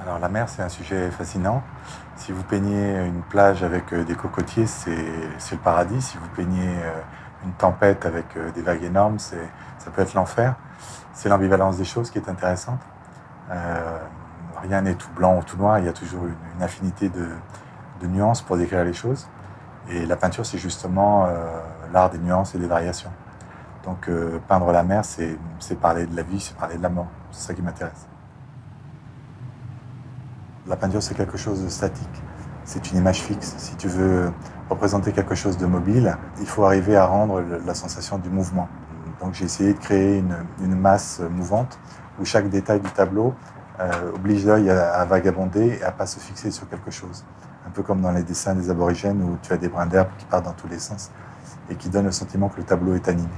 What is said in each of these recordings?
Alors la mer, c'est un sujet fascinant. Si vous peignez une plage avec des cocotiers, c'est le paradis. Si vous peignez une tempête avec des vagues énormes, ça peut être l'enfer. C'est l'ambivalence des choses qui est intéressante. Euh, Rien n'est tout blanc ou tout noir, il y a toujours une infinité de nuances pour décrire les choses. Et la peinture, c'est justement l'art des nuances et des variations. Donc peindre la mer, c'est parler de la vie, c'est parler de la mort. C'est ça qui m'intéresse. La peinture, c'est quelque chose de statique. C'est une image fixe. Si tu veux représenter quelque chose de mobile, il faut arriver à rendre la sensation du mouvement. Donc j'ai essayé de créer une masse mouvante où chaque détail du tableau oblige l'œil à vagabonder et à ne pas se fixer sur quelque chose. Un peu comme dans les dessins des aborigènes où tu as des brins d'herbe qui partent dans tous les sens et qui donnent le sentiment que le tableau est animé.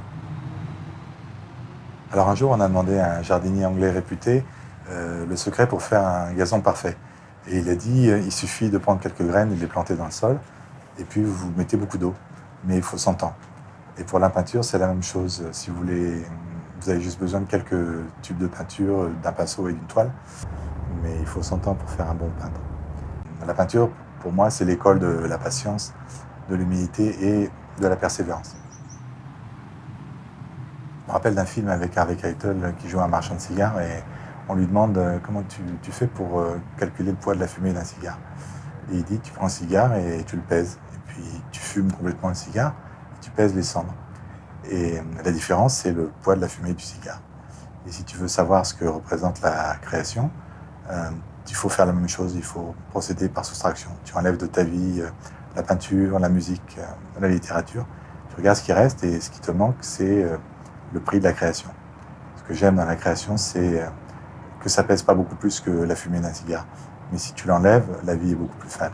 Alors un jour, on a demandé à un jardinier anglais réputé le secret pour faire un gazon parfait. Et il a dit, il suffit de prendre quelques graines et de les planter dans le sol, et puis vous mettez beaucoup d'eau, mais il faut 100 ans. Et pour la peinture, c'est la même chose. Si vous voulez, vous avez juste besoin de quelques tubes de peinture, d'un pinceau et d'une toile, mais il faut 100 ans pour faire un bon peintre. La peinture, pour moi, c'est l'école de la patience, de l'humilité et de la persévérance. Je me rappelle d'un film avec Harvey Keitel qui joue un marchand de cigares et on lui demande comment tu fais pour calculer le poids de la fumée d'un cigare. Et il dit, tu prends un cigare et tu le pèses. Et puis tu fumes complètement le cigare et tu pèses les cendres. Et la différence, c'est le poids de la fumée du cigare. Et si tu veux savoir ce que représente la création, il faut faire la même chose, il faut procéder par soustraction. Tu enlèves de ta vie la peinture, la musique, la littérature. Tu regardes ce qui reste et ce qui te manque, c'est le prix de la création. Ce que j'aime dans la création, c'est que ça pèse pas beaucoup plus que la fumée d'un cigare. Mais si tu l'enlèves, la vie est beaucoup plus fade.